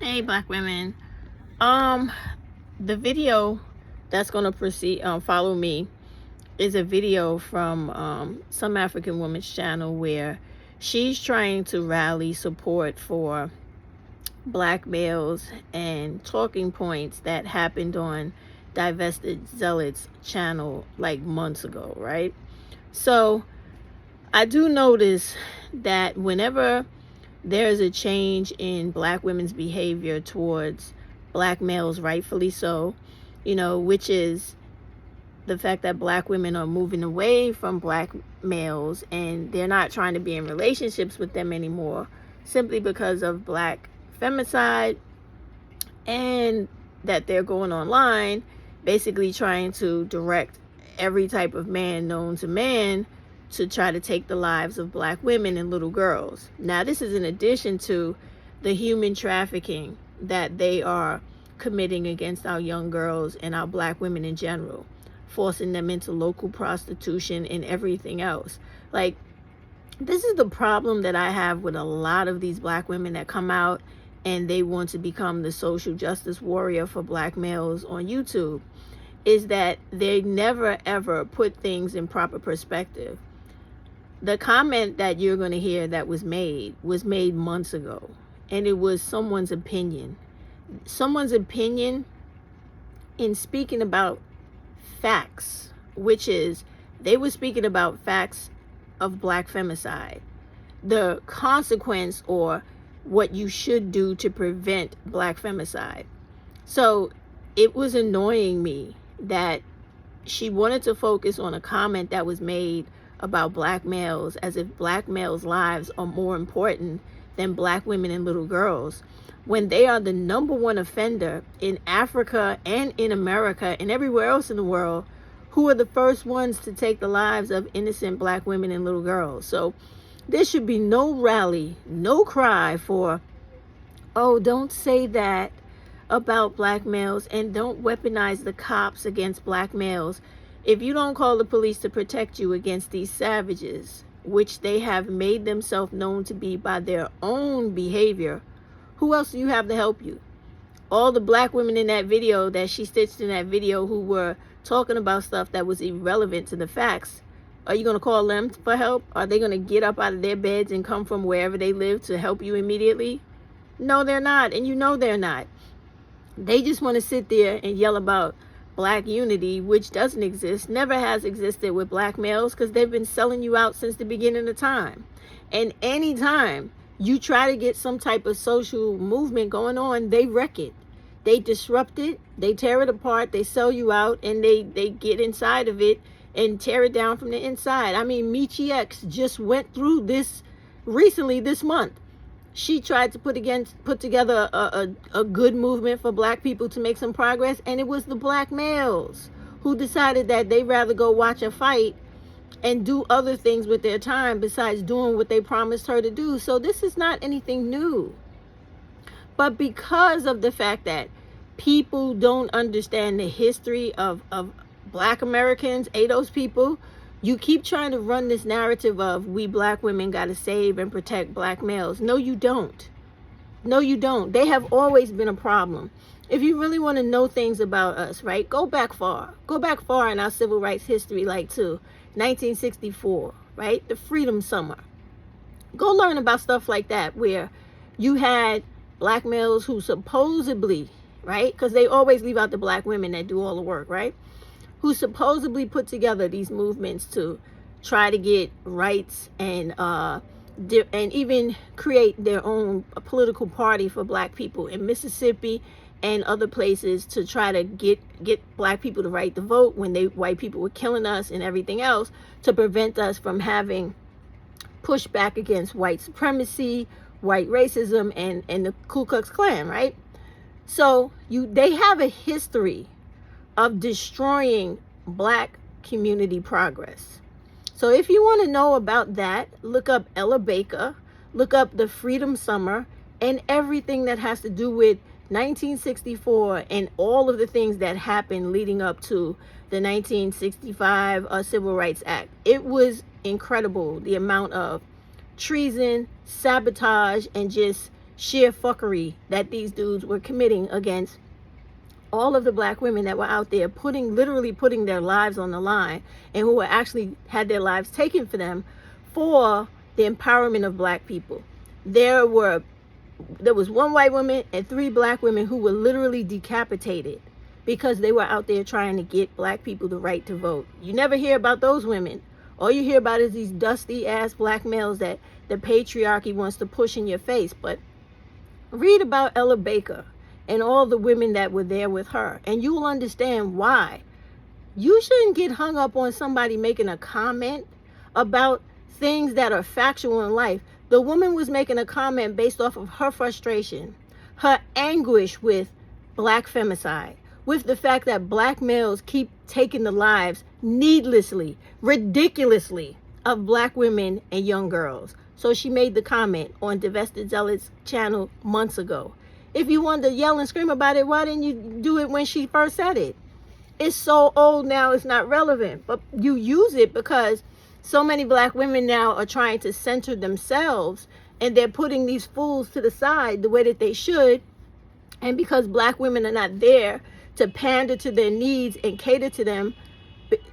Hey, black women. The video that's gonna proceed, follow me, is a video from some African woman's channel where she's trying to rally support for black males and talking points that happened on Divested Zealots channel like months ago, right? So I do notice that whenever there's a change in black women's behavior towards black males, rightfully so, which is the fact that black women are moving away from black males and they're not trying to be in relationships with them anymore simply because of black femicide, and that they're going online basically trying to direct every type of man known to man to try to take the lives of black women and little girls. Now, this is in addition to the human trafficking that they are committing against our young girls and our black women in general, forcing them into local prostitution and everything else. Like, this is the problem that I have with a lot of these black women that come out and they want to become the social justice warrior for black males on YouTube, is that they never ever put things in proper perspective. The comment that you're going to hear that was made months ago, and it was someone's opinion. Someone's opinion in speaking about facts, which is they were speaking about facts of black femicide, the consequence or what you should do to prevent black femicide. So it was annoying me that she wanted to focus on a comment that was made about black males as if black males' lives are more important than black women and little girls, when they are the number one offender in Africa and in America and everywhere else in the world, who are the first ones to take the lives of innocent black women and little girls. So there should be no rally, no cry for, oh, don't say that about black males and don't weaponize the cops against black males. If you don't call the police to protect you against these savages, which they have made themselves known to be by their own behavior, who else do you have to help you? All the black women in that video that she stitched in that video who were talking about stuff that was irrelevant to the facts, are you going to call them for help? Are they going to get up out of their beds and come from wherever they live to help you immediately? No, they're not. And you know they're not. They just want to sit there and yell about black unity, which doesn't exist, never has existed with black males, because they've been selling you out since the beginning of time. And anytime you try to get some type of social movement going on, they wreck it. They disrupt it, they tear it apart, they sell you out, and they get inside of it and tear it down from the inside. I mean, Michi X just went through this recently this month. She tried to put together a good movement for black people to make some progress, and it was the black males who decided that they'd rather go watch a fight and do other things with their time besides doing what they promised her to do. So this is not anything new. But because of the fact that people don't understand the history of black Americans, those people, you keep trying to run this narrative of we black women got to save and protect black males. No, you don't. No, you don't. They have always been a problem. If you really want to know things about us, right, go back far. Go back far in our civil rights history, like to 1964, right, the Freedom Summer. Go learn about stuff like that, where you had black males who supposedly, right, because they always leave out the black women that do all the work, right, who supposedly put together these movements to try to get rights and even create their own political party for black people in Mississippi and other places to try to get black people to right to vote when white people were killing us and everything else, to prevent us from having pushback against white supremacy, white racism, and the Ku Klux Klan, right? So they have a history of destroying black community progress. So if you want to know about that, look up Ella Baker, look up the Freedom Summer, and everything that has to do with 1964 and all of the things that happened leading up to the 1965 Civil Rights Act. It was incredible, the amount of treason, sabotage, and just sheer fuckery that these dudes were committing against all of the black women that were out there literally putting their lives on the line, and who were actually had their lives taken for them for the empowerment of black people. There was one white woman and 3 black women who were literally decapitated because they were out there trying to get black people the right to vote. You never hear about those women. All you hear about is these dusty ass black males that the patriarchy wants to push in your face. But read about Ella Baker and all the women that were there with her, and you will understand why. You shouldn't get hung up on somebody making a comment about things that are factual in life. The woman was making a comment based off of her frustration, her anguish with black femicide, with the fact that black males keep taking the lives needlessly, ridiculously, of black women and young girls. So she made the comment on Divested Zealots channel months ago. If you wanted to yell and scream about it, why didn't you do it when she first said it? It's so old now, it's not relevant. But you use it because so many black women now are trying to center themselves, and they're putting these fools to the side the way that they should. And because black women are not there to pander to their needs and cater to them,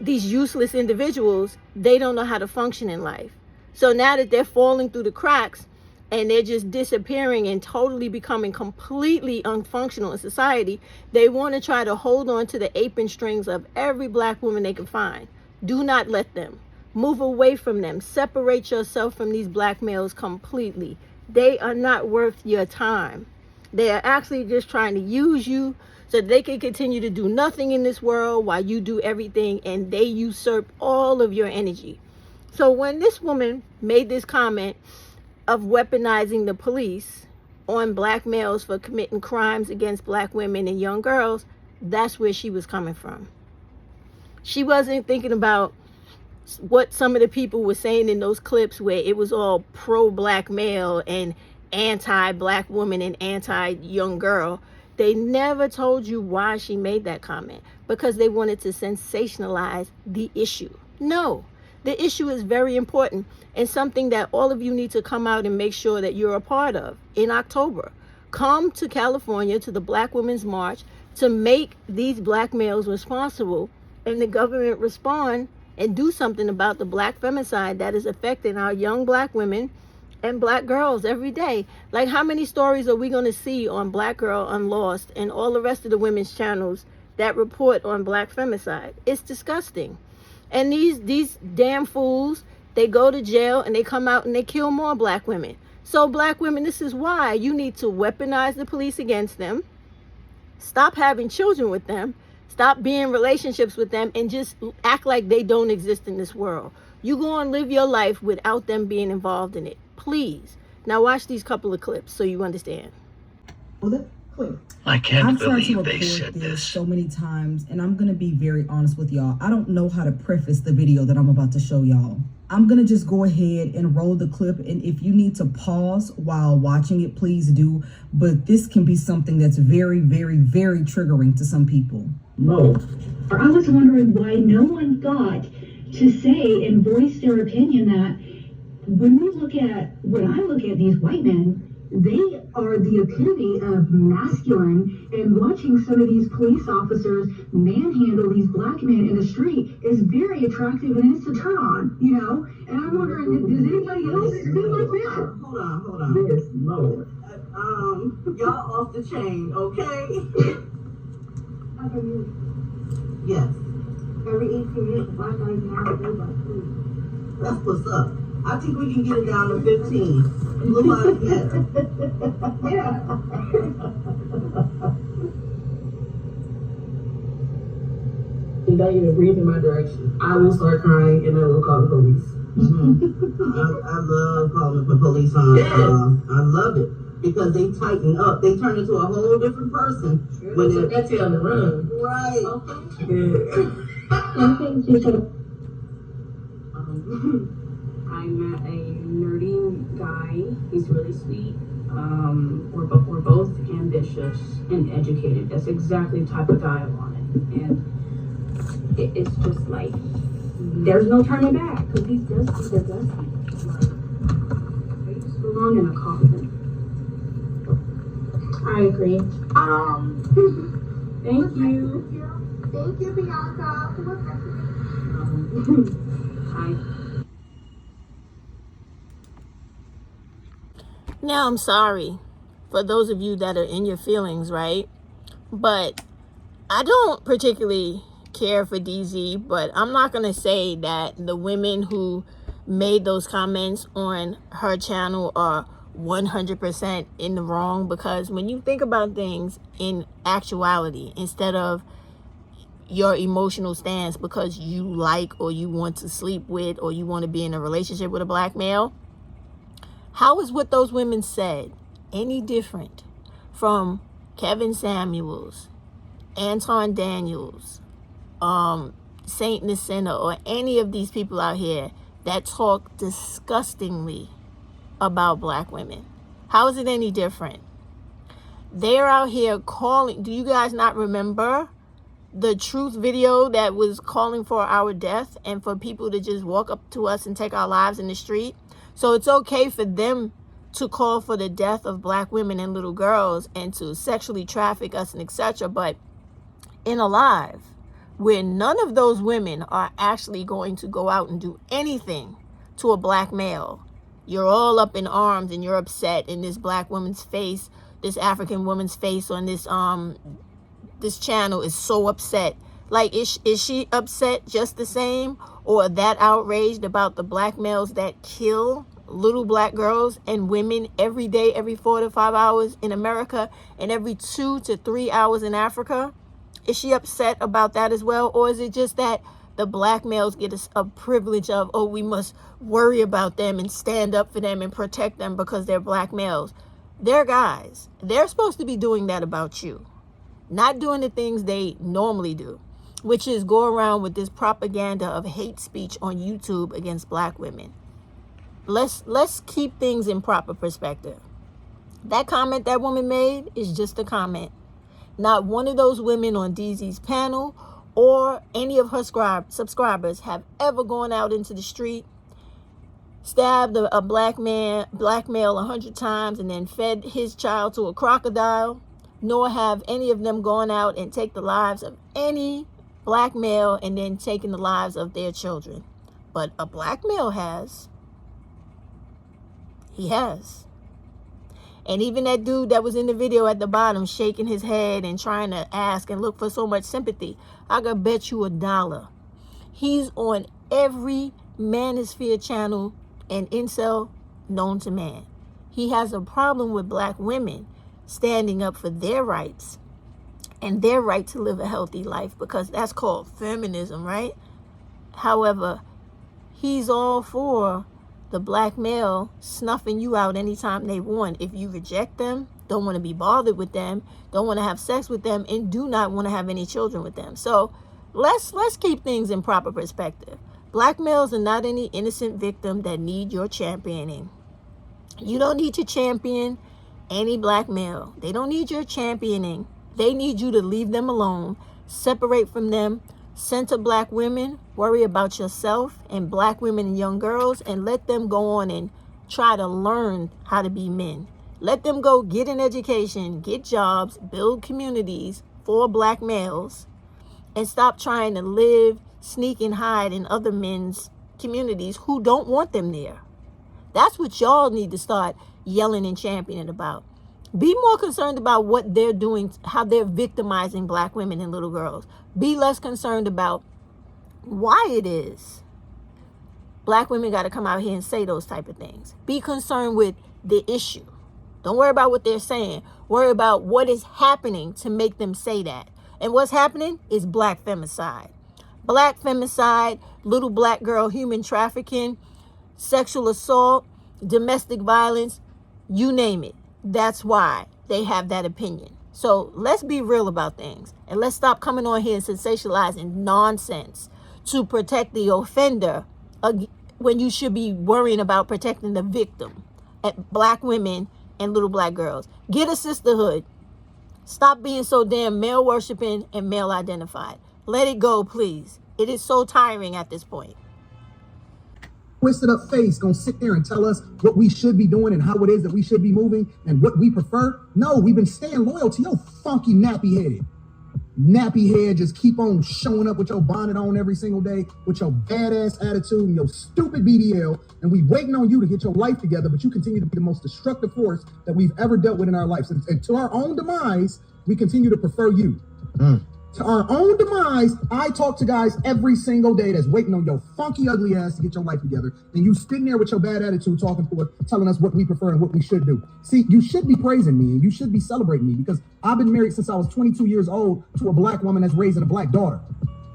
these useless individuals, they don't know how to function in life. So now that they're falling through the cracks and they're just disappearing and totally becoming completely unfunctional in society, they want to try to hold on to the apron strings of every black woman they can find. Do not let them. Move away from them. Separate yourself from these black males completely. They are not worth your time. They are actually just trying to use you so they can continue to do nothing in this world while you do everything, and they usurp all of your energy. So when this woman made this comment of weaponizing the police on black males for committing crimes against black women and young girls, that's where she was coming from. She wasn't thinking about what some of the people were saying in those clips where it was all pro-black male and anti-black woman and anti-young girl. They never told you why she made that comment, because they wanted to sensationalize the issue. No, the issue is very important and something that all of you need to come out and make sure that you're a part of in October. Come to California to the Black Women's March to make these black males responsible, and the government respond and do something about the black femicide that is affecting our young black women and black girls every day. Like, how many stories are we going to see on Black Girl Unlost and all the rest of the women's channels that report on black femicide? It's disgusting. And these damn fools, they go to jail and they come out and they kill more black women. So black women, this is why you need to weaponize the police against them. Stop having children with them. Stop being in relationships with them and just act like they don't exist in this world. You go and live your life without them being involved in it. Please. Now watch these couple of clips so you understand. I can't believe they said this so many times, and I'm going to be very honest with y'all. I don't know how to preface the video that I'm about to show y'all. I'm going to just go ahead and roll the clip, and if you need to pause while watching it, please do. But this can be something that's very, very, very triggering to some people. No. I was wondering why no one thought to say and voice their opinion that when I look at these white men, they are the epitome of masculine, and watching some of these police officers manhandle these black men in the street is very attractive, and it's a turn on, you know? And I'm wondering, does anybody else feel like that? Hold on. Yes, Lord. Y'all off the chain, okay? Yes. Every 18 years, black guys now go by food. That's what's up. I think we can get it down to 15. Look like that. Yeah. You don't even breathe in my direction. I will start crying and I will call the police. I love calling the police on. I love it because they tighten up. They turn into a whole different person when they're on the run. Right. Okay. I met a nerdy guy. He's really sweet. We're both ambitious and educated. That's exactly the type of guy I wanted. And it's just like, there's no turning back, because these dusty, they're dusty. Like, they just belong in a coffin. I agree. Thank you. Thank you, Bianca. Hi. Now, I'm sorry for those of you that are in your feelings, right? But I don't particularly care for DZ, but I'm not going to say that the women who made those comments on her channel are 100% in the wrong, because when you think about things in actuality, instead of your emotional stance because you like or you want to sleep with or you want to be in a relationship with a black male, how is what those women said any different from Kevin Samuels, Anton Daniels, Saint Nicena, or any of these people out here that talk disgustingly about black women? How is it any different? They're out here calling. Do you guys not remember the Truth video that was calling for our death and for people to just walk up to us and take our lives in the street? So it's okay for them to call for the death of black women and little girls and to sexually traffic us and etc. But in a live where none of those women are actually going to go out and do anything to a black male, you're all up in arms and you're upset in this black woman's face, this African woman's face on this channel is so upset. Like, is she upset just the same, or that outraged about the black males that kill little black girls and women every day, every 4 to 5 hours in America and every 2 to 3 hours in Africa? Is she upset about that as well? Or is it just that the black males get a privilege of, oh, we must worry about them and stand up for them and protect them because they're black males? They're guys. They're supposed to be doing that about you, not doing the things they normally do, which is go around with this propaganda of hate speech on YouTube against black women. Let's keep things in proper perspective. That comment that woman made is just a comment. Not one of those women on DZ's panel or any of her subscribers have ever gone out into the street, stabbed a black male 100 times and then fed his child to a crocodile, nor have any of them gone out and take the lives of any black male and then taken the lives of their children. But a black male has. He has. And even that dude that was in the video at the bottom shaking his head and trying to ask and look for so much sympathy, I could bet you $1. He's on every manosphere channel and incel known to man. He has a problem with black women standing up for their rights and their right to live a healthy life, because that's called feminism, right? However, he's all for the black male snuffing you out anytime they want. If you reject them, don't want to be bothered with them, don't want to have sex with them, and do not want to have any children with them. So let's keep things in proper perspective. Black males are not any innocent victim that need your championing. You don't need to champion any black male. They don't need your championing. They need you to leave them alone, separate from them, center black women, worry about yourself and black women and young girls, and let them go on and try to learn how to be men. Let them go get an education, get jobs, build communities for black males, and stop trying to live, sneak and hide in other men's communities who don't want them there. That's what y'all need to start yelling and championing about. Be more concerned about what they're doing, how they're victimizing black women and little girls. Be less concerned about why it is black women got to come out here and say those type of things. Be concerned with the issue. Don't worry about what they're saying. Worry about what is happening to make them say that. And what's happening is black femicide. Black femicide, little black girl human trafficking, sexual assault, domestic violence, you name it. That's why they have that opinion. So let's be real about things, and let's stop coming on here and sensationalizing nonsense to protect the offender when you should be worrying about protecting the victim, black women and little black girls. Get a sisterhood. Stop being so damn male worshiping and male identified. Let it go, please. It is so tiring at this point. twisted up face gonna sit there and tell us what we should be doing and how it is that we should be moving and what we prefer. No, we've been staying loyal to your funky nappy head. Just keep on showing up with your bonnet on every single day with your badass attitude and your stupid BBL, and we waiting on you to get your life together, but you continue to be the most destructive force that we've ever dealt with in our lives. And to our own demise, we continue to prefer you. To our own demise, I talk to guys every single day that's waiting on your funky, ugly ass to get your life together. And you sitting there with your bad attitude talking to us, telling us what we prefer and what we should do. See, you should be praising me and you should be celebrating me because I've been married since I was 22 years old to a black woman that's raising a black daughter.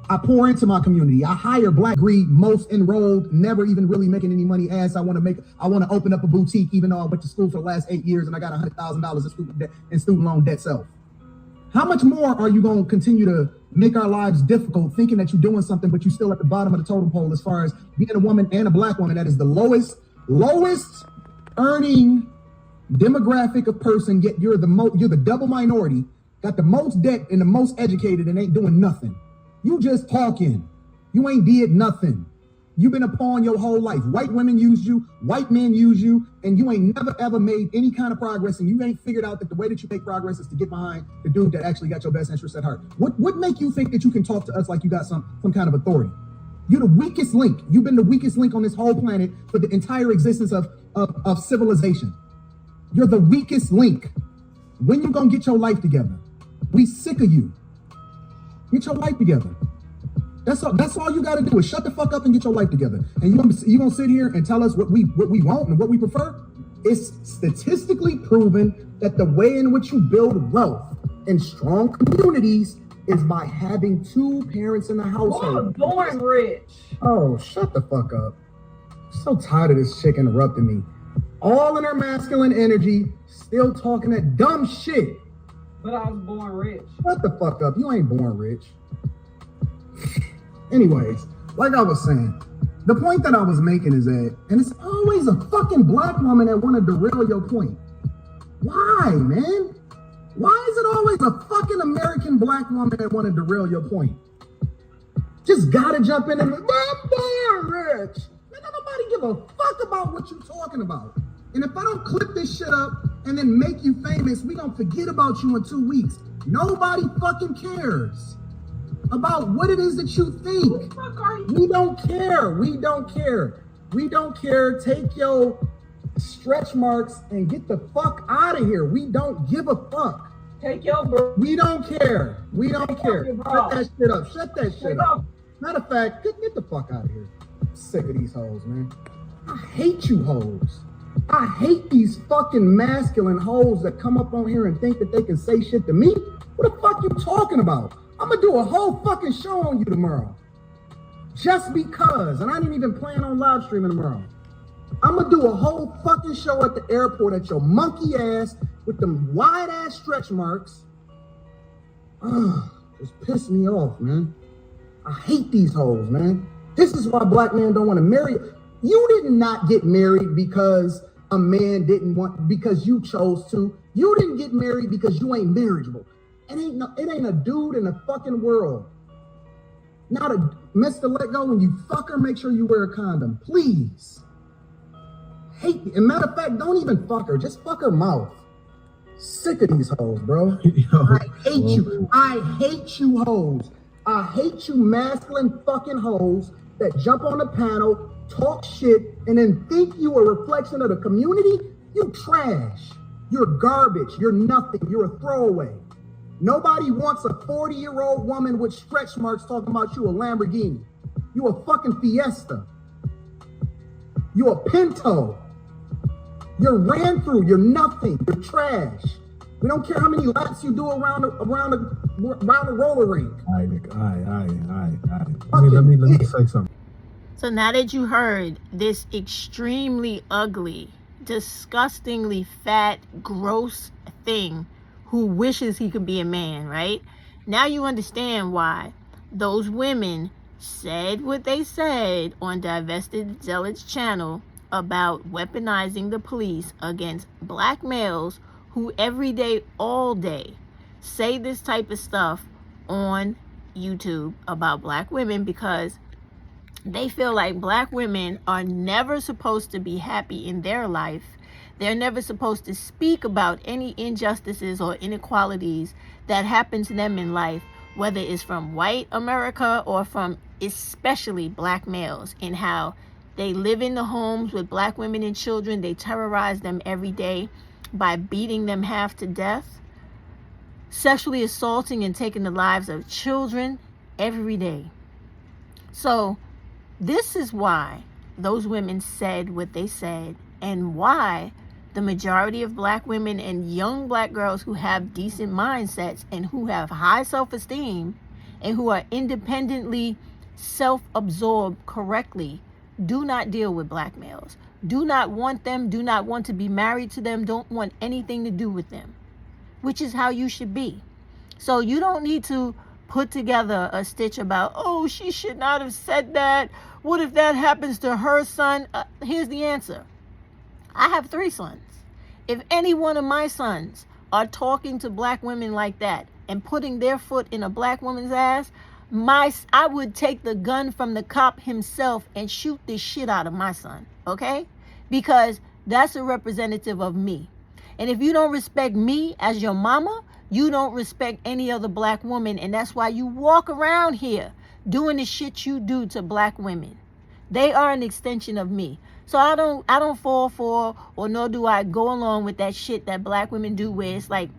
I pour into my community. I hire black greed, most enrolled, never even really making any money as I want to open up a boutique, even though I went to school for the last 8 years and I got $100,000 in student loan debt self. How much more are you going to continue to make our lives difficult, thinking that you're doing something, but you're still at the bottom of the totem pole as far as being a woman and a black woman that is the lowest earning demographic of person, yet you're the double minority, got the most debt and the most educated and ain't doing nothing. You just talking. You ain't did nothing. You've been a pawn your whole life. White women use you, white men use you, and you ain't never ever made any kind of progress, and you ain't figured out that the way that you make progress is to get behind the dude that actually got your best interest at heart. What make you think that you can talk to us like you got some kind of authority? You're the weakest link. You've been the weakest link on this whole planet for the entire existence of civilization. You're the weakest link. When you gonna get your life together? We sick of you. Get your life together. That's all you got to do is shut the fuck up and get your life together. And you gonna sit here and tell us what we want and what we prefer? It's statistically proven that the way in which you build wealth in strong communities is by having two parents in the household. Born rich. Oh, shut the fuck up. I'm so tired of this chick interrupting me. All in her masculine energy, still talking that dumb shit. But I was born rich. Shut the fuck up. You ain't born rich. Anyways, like I was saying, the point that I was making is that, and it's always a fucking black woman that want to derail your point. Why, man? Why is it always a fucking American black woman that want to derail your point? Just gotta jump in and be, I'm born rich. Man, don't nobody give a fuck about what you're talking about. And if I don't clip this shit up and then make you famous, we gonna forget about you in 2 weeks. Nobody fucking cares about what it is that you think. We don't care. We don't care. We don't care. Take your stretch marks and get the fuck out of here. We don't give a fuck. Take your bro. We don't care. We don't care. Shut that shit up. Shut that shit up. Matter of fact, get the fuck out of here. I'm sick of these hoes, man. I hate you hoes. I hate these fucking masculine hoes that come up on here and think that they can say shit to me. What the fuck you talking about? I'm gonna do a whole fucking show on you tomorrow. Just because. And I didn't even plan on live streaming tomorrow. I'm gonna do a whole fucking show at the airport at your monkey ass with them wide ass stretch marks. Just piss me off, man. I hate these hoes, man. This is why black men don't want to marry. You did not get married because a man didn't want, because you chose to. You didn't get married because you ain't marriageable. It ain't a dude in the fucking world. Not a Mr. Let Go. When you fuck her, make sure you wear a condom, please. Hate me. And matter of fact, don't even fuck her. Just fuck her mouth. Sick of these hoes, bro. I hate you. I hate you hoes. I hate you masculine fucking hoes that jump on the panel, talk shit, and then think you a reflection of the community. You trash. You're garbage. You're nothing. You're a throwaway. Nobody wants a 40-year-old woman with stretch marks talking about you a Lamborghini. You a fucking Fiesta. You a Pinto. You're ran through. You're nothing. You're trash. We don't care how many laps you do around the roller rink. All right, Nick. All right. Let me say something. So now that you heard this extremely ugly, disgustingly fat, gross thing who wishes he could be a man, right? Now you understand why those women said what they said on Divested Zealots channel about weaponizing the police against black males who every day, all day, say this type of stuff on YouTube about black women, because They feel like black women are never supposed to be happy in their life. They're never supposed to speak about any injustices or inequalities that happen to them in life, whether it's from white America or from especially black males, in how they live in the homes with black women and children. They terrorize them every day by beating them half to death, sexually assaulting and taking the lives of children every day. So this is why those women said what they said, and why the majority of black women and young black girls who have decent mindsets and who have high self-esteem and who are independently self-absorbed correctly do not deal with black males, do not want them, do not want to be married to them, don't want anything to do with them, which is how you should be. So you don't need to put together a stitch about, oh, she should not have said that. What if that happens to her son? Here's the answer. I have 3 sons. If any one of my sons are talking to black women like that and putting their foot in a black woman's ass, I would take the gun from the cop himself and shoot the shit out of my son, okay? Because that's a representative of me. And if you don't respect me as your mama, you don't respect any other black woman, and that's why you walk around here doing the shit you do to black women. They are an extension of me. So I don't fall for, or nor do I go along with that shit that black women do, where it's like,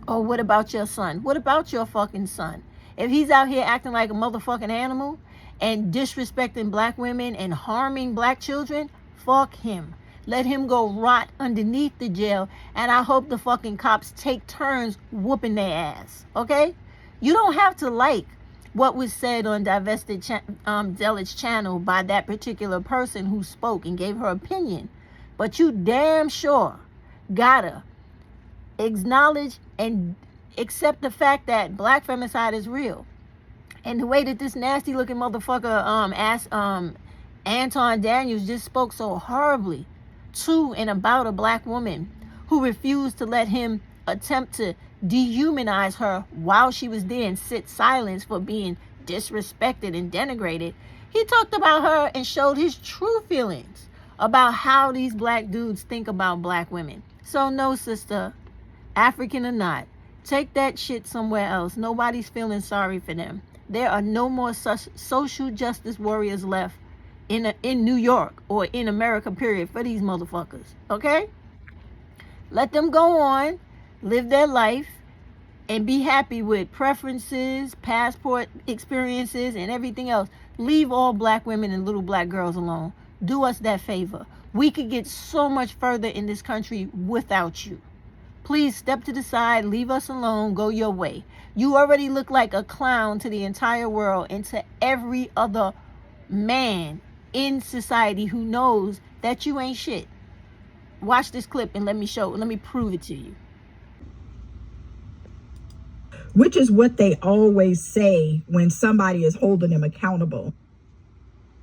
oh, what about your son? What about your fucking son? If he's out here acting like a motherfucking animal and disrespecting black women and harming black children, fuck him. Let him go rot underneath the jail, and I hope the fucking cops take turns whooping their ass, okay? You don't have to like what was said on Divested Zealot's channel by that particular person who spoke and gave her opinion, but you damn sure gotta acknowledge and accept the fact that black femicide is real. And the way that this nasty looking motherfucker Anton Daniels just spoke so horribly to and about a black woman who refused to let him attempt to dehumanize her while she was there and sit silent for being disrespected and denigrated. He talked about her and showed his true feelings about how these black dudes think about black women. So no, sister, African or not, take that shit somewhere else. Nobody's feeling sorry for them. There are no more social justice warriors left in New York or in America, period, for these motherfuckers, okay? Let them go on, live their life, and be happy with preferences, passport experiences, and everything else. Leave all black women and little black girls alone. Do us that favor. We could get so much further in this country without you. Please step to the side, leave us alone, go your way. You already look like a clown to the entire world and to every other man in society who knows that you ain't shit. Watch this clip and let me prove it to you. Which is what they always say when somebody is holding them accountable.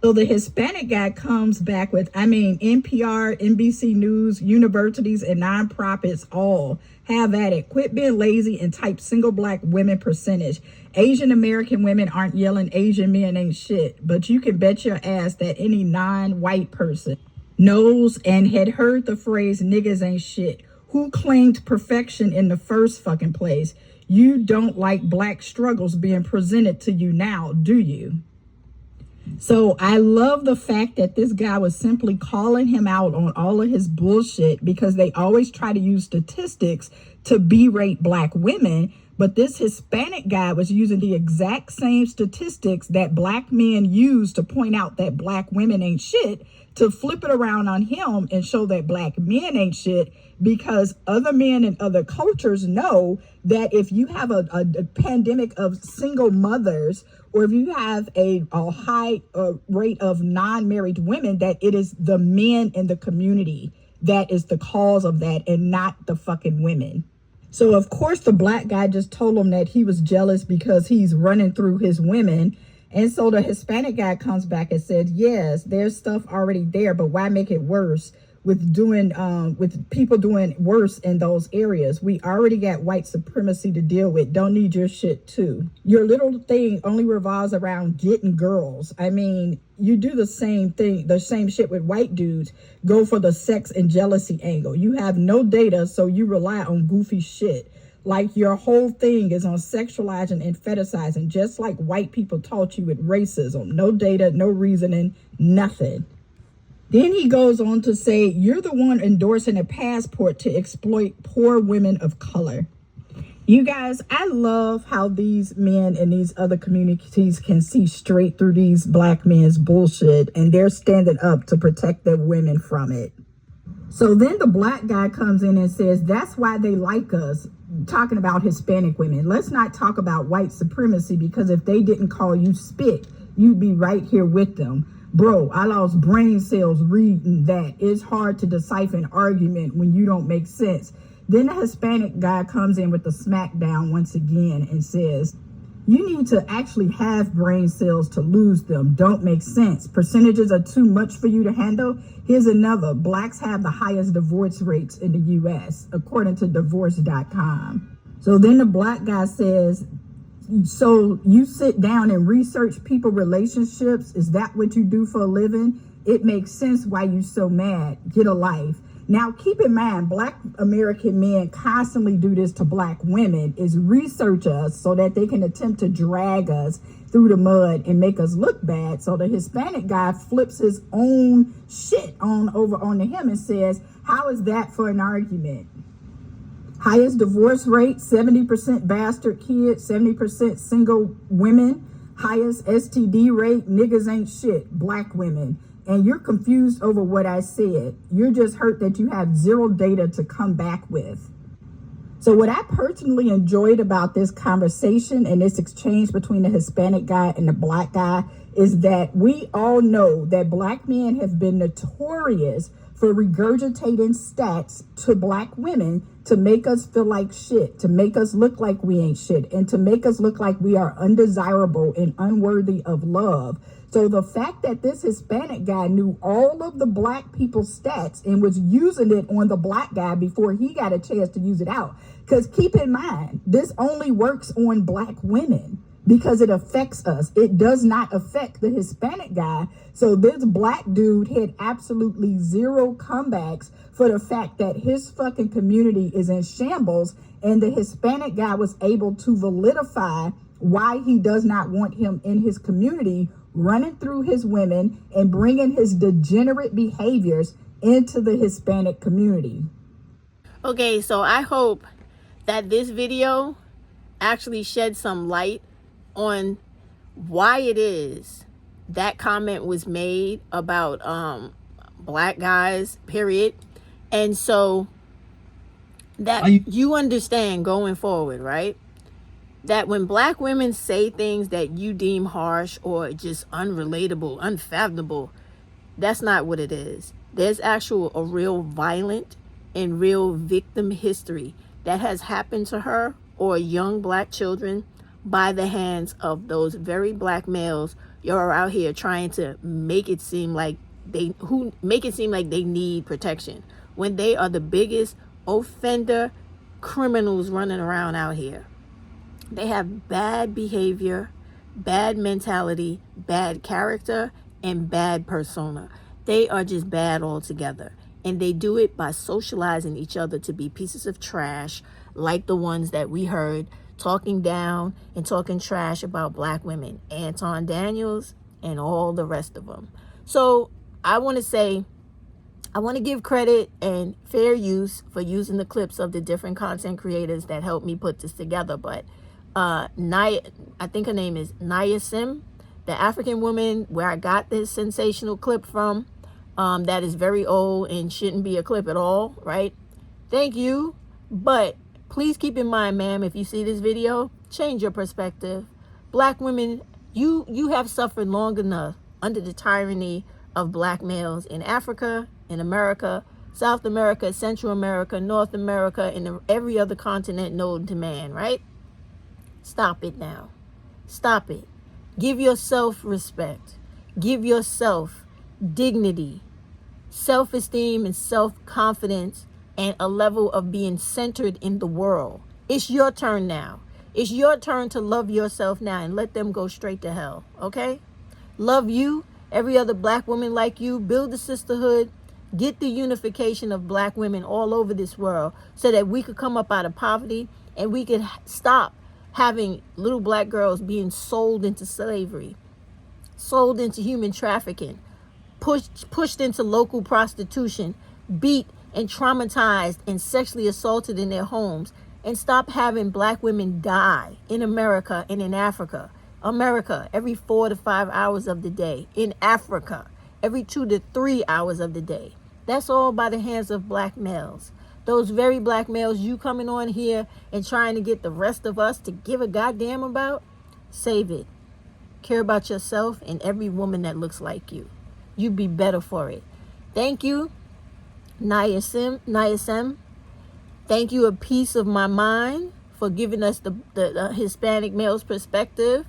So the Hispanic guy comes back with, NPR, NBC News, universities, and nonprofits all have at it. Quit being lazy and type single black women percentage. Asian American women aren't yelling Asian men ain't shit, but you can bet your ass that any non-white person knows and had heard the phrase niggas ain't shit. Who claimed perfection in the first fucking place? You don't like black struggles being presented to you now, do you? So I love the fact that this guy was simply calling him out on all of his bullshit, because they always try to use statistics to berate black women. But this Hispanic guy was using the exact same statistics that black men use to point out that black women ain't shit, to flip it around on him and show that black men ain't shit, because other men in other cultures know that if you have a pandemic of single mothers, or if you have a high rate of non-married women, that it is the men in the community that is the cause of that and not the fucking women. So of course the black guy just told him that he was jealous because he's running through his women. And so the Hispanic guy comes back and said, yes, there's stuff already there, but why make it worse with doing with people doing worse in those areas. We already got white supremacy to deal with. Don't need your shit too. Your little thing only revolves around getting girls. I mean, you do the same thing, the same shit with white dudes. Go for the sex and jealousy angle. You have no data, so you rely on goofy shit. Like your whole thing is on sexualizing and fetishizing, just like white people taught you with racism. No data, no reasoning, nothing. Then he goes on to say, you're the one endorsing a passport to exploit poor women of color. You guys, I love how these men in these other communities can see straight through these black men's bullshit, and they're standing up to protect their women from it. So then the black guy comes in and says, that's why they like us, talking about Hispanic women. Let's not talk about white supremacy, because if they didn't call you spit, you'd be right here with them. Bro, I lost brain cells reading that. It's hard to decipher an argument when you don't make sense. Then the Hispanic guy comes in with the smackdown once again and says, you need to actually have brain cells to lose them. Don't make sense. Percentages are too much for you to handle. Here's another. Blacks have the highest divorce rates in the U.S., according to divorce.com. So then the black guy says, so you sit down and research people relationships? Is that what you do for a living? It makes sense why you so mad. Get a life. Now, keep in mind, black American men constantly do this to black women, is research us so that they can attempt to drag us through the mud and make us look bad. So the Hispanic guy flips his own shit on over onto him and says, how is that for an argument? Highest divorce rate, 70% bastard kids, 70% single women. Highest STD rate, niggas ain't shit, black women. And you're confused over what I said. You're just hurt that you have zero data to come back with. So what I personally enjoyed about this conversation and this exchange between the Hispanic guy and the black guy is that we all know that black men have been notorious for regurgitating stats to black women to make us feel like shit, to make us look like we ain't shit, and to make us look like we are undesirable and unworthy of love. So the fact that this Hispanic guy knew all of the black people's stats and was using it on the black guy before he got a chance to use it out. Because keep in mind, this only works on black women because it affects us. It does not affect the Hispanic guy. So this black dude had absolutely zero comebacks for the fact that his fucking community is in shambles, and the Hispanic guy was able to validify why he does not want him in his community, running through his women and bringing his degenerate behaviors into the Hispanic community. Okay, so I hope that this video actually sheds some light on why it is that comment was made about black guys, period. And so that you understand going forward, right? That when black women say things that you deem harsh or just unrelatable, unfathomable, that's not what it is. There's a real violent and real victim history that has happened to her or young black children by the hands of those very black males you're out here trying to make it seem like they need protection when they are the biggest offender criminals running around out here. They have bad behavior, bad mentality, bad character, and bad persona. They are just bad altogether. And they do it by socializing each other to be pieces of trash, like the ones that we heard talking down and talking trash about black women, Anton Daniels and all the rest of them. So I want to give credit and fair use for using the clips of the different content creators that helped me put this together. But I think her name is Naya Sim, the African woman where I got this sensational clip from, that is very old and shouldn't be a clip at all, right? Thank you. But please keep in mind, ma'am, if you see this video, change your perspective. Black women, you have suffered long enough under the tyranny of black males in Africa, in America, South America, Central America, North America, and every other continent known to man, right? Stop it now. Stop it. Give yourself respect. Give yourself dignity. self-esteem and self-confidence and a level of being centered in the world. It's your turn now. It's your turn to love yourself now and let them go straight to hell, okay? Love you, every other black woman like you, build a sisterhood, get the unification of black women all over this world so that we could come up out of poverty and we could stop having little black girls being sold into slavery, sold into human trafficking, pushed into local prostitution, beat and traumatized and sexually assaulted in their homes, and stop having black women die in America and in Africa. America, every 4 to 5 hours of the day. In Africa, every 2 to 3 hours of the day. That's all by the hands of black males. Those very black males you coming on here and trying to get the rest of us to give a goddamn about, save it. Care about yourself and every woman that looks like you. You'd be better for it. Thank you, Nayasem. Thank you, A Piece of My Mind, for giving us the Hispanic male's perspective.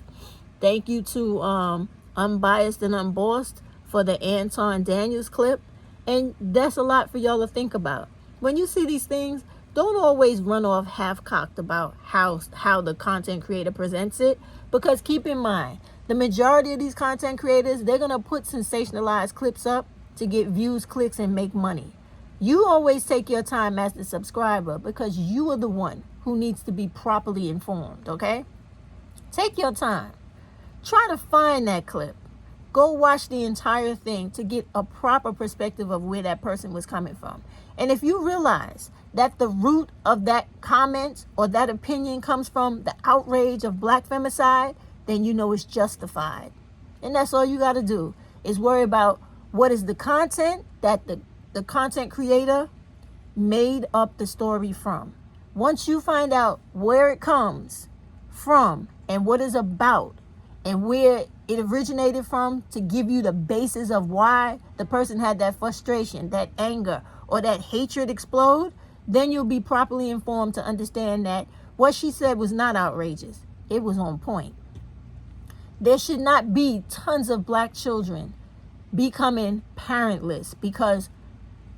Thank you to Unbiased and Unbossed for the Anton Daniels clip. And that's a lot for y'all to think about. When you see these things, don't always run off half-cocked about how the content creator presents it. Because keep in mind, the majority of these content creators, they're going to put sensationalized clips up to get views, clicks, and make money. You always take your time as the subscriber because you are the one who needs to be properly informed, okay? Take your time. Try to find that clip. Go watch the entire thing to get a proper perspective of where that person was coming from. And if you realize that the root of that comment or that opinion comes from the outrage of black femicide, then you know it's justified. And that's all you got to do is worry about what is the content that the content creator made up the story from. Once you find out where it comes from and what it's about and where it originated from to give you the basis of why the person had that frustration, that anger, or that hatred explode, then you'll be properly informed to understand that what she said was not outrageous. It was on point. There should not be tons of black children becoming parentless because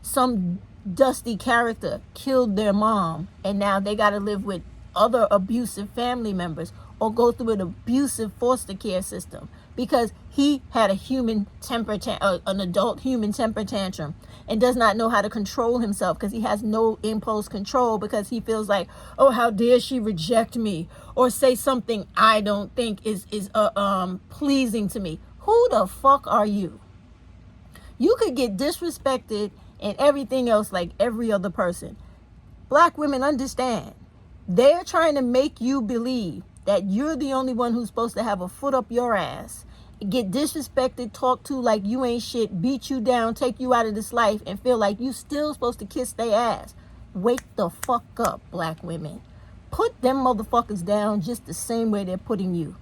some dusty character killed their mom and now they got to live with other abusive family members or go through an abusive foster care system because he had an adult human temper tantrum and does not know how to control himself because he has no impulse control because he feels like, oh, how dare she reject me or say something I don't think is pleasing to me. Who the fuck are you? You could get disrespected and everything else like every other person. Black women understand. They're trying to make you believe that you're the only one who's supposed to have a foot up your ass, get disrespected, talked to like you ain't shit, beat you down, take you out of this life, and feel like you still supposed to kiss their ass. Wake the fuck up, black women. Put them motherfuckers down just the same way they're putting you.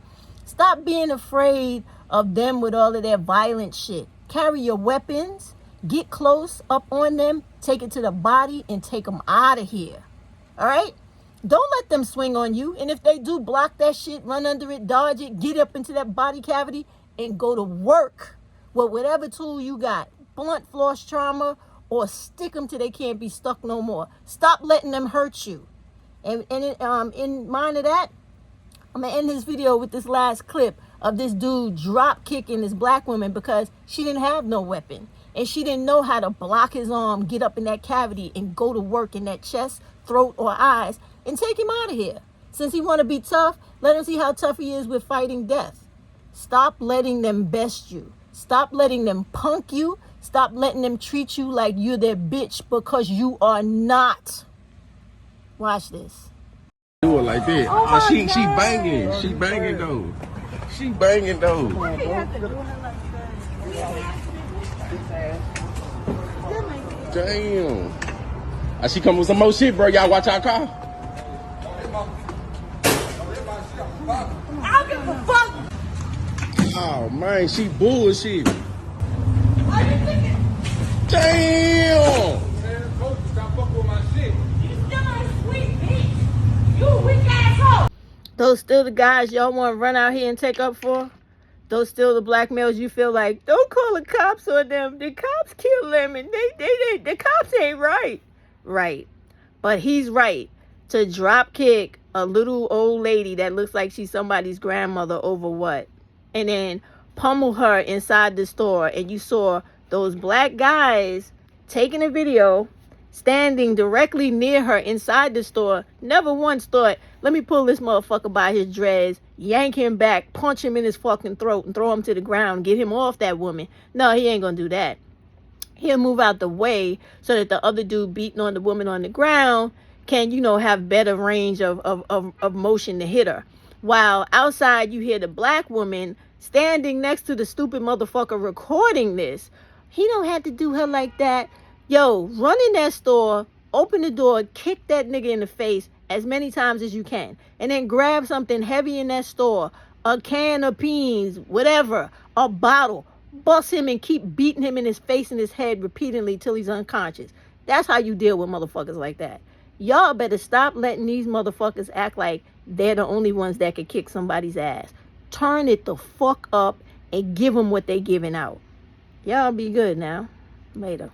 Stop being afraid of them with all of their violent shit. Carry your weapons, get close up on them, take it to the body, and take them out of here. All right? Don't let them swing on you. And if they do, block that shit, run under it, dodge it, get up into that body cavity, and go to work with whatever tool you got. Blunt force trauma or stick them till they can't be stuck no more. Stop letting them hurt you. And in mind of that, I'm going to end this video with this last clip of this dude drop kicking this black woman because she didn't have no weapon. And she didn't know how to block his arm, get up in that cavity, and go to work in that chest, throat, or eyes, and take him out of here. Since he want to be tough, let him see how tough he is with fighting death. Stop letting them best you. Stop letting them punk you. Stop letting them treat you like you're their bitch because you are not. Watch this. Do it like that. Oh, she banging. She banging though. She banging though. Damn. She come with some more shit, bro. Y'all watch our car. I don't give a fuck. Oh man, she bullshit. Why you thinking? Damn. Stop fucking with my shit. You still ain't sweet, bitch. You weak asshole. Those still the guys y'all want to run out here and take up for? those still the black males you feel like, don't call the cops on them. The cops kill them and the cops ain't right. Right. But he's right to drop kick a little old lady that looks like she's somebody's grandmother over what? And then pummel her inside the store. And you saw those black guys taking a video, standing directly near her inside the store. Never once thought, let me pull this motherfucker by his dreads, yank him back, punch him in his fucking throat, and throw him to the ground, get him off that woman. No, he ain't gonna do that. He'll move out the way so that the other dude beating on the woman on the ground can, you know, have better range of motion to hit her. While outside you hear the black woman standing next to the stupid motherfucker recording this. He don't have to do her like that. Yo, run in that store, open the door, kick that nigga in the face as many times as you can. And then grab something heavy in that store, a can of beans, whatever, a bottle. Bust him and keep beating him in his face and his head repeatedly till he's unconscious. That's how you deal with motherfuckers like that. Y'all better stop letting these motherfuckers act like they're the only ones that can kick somebody's ass. Turn it the fuck up and give them what they giving out. Y'all be good now. Later.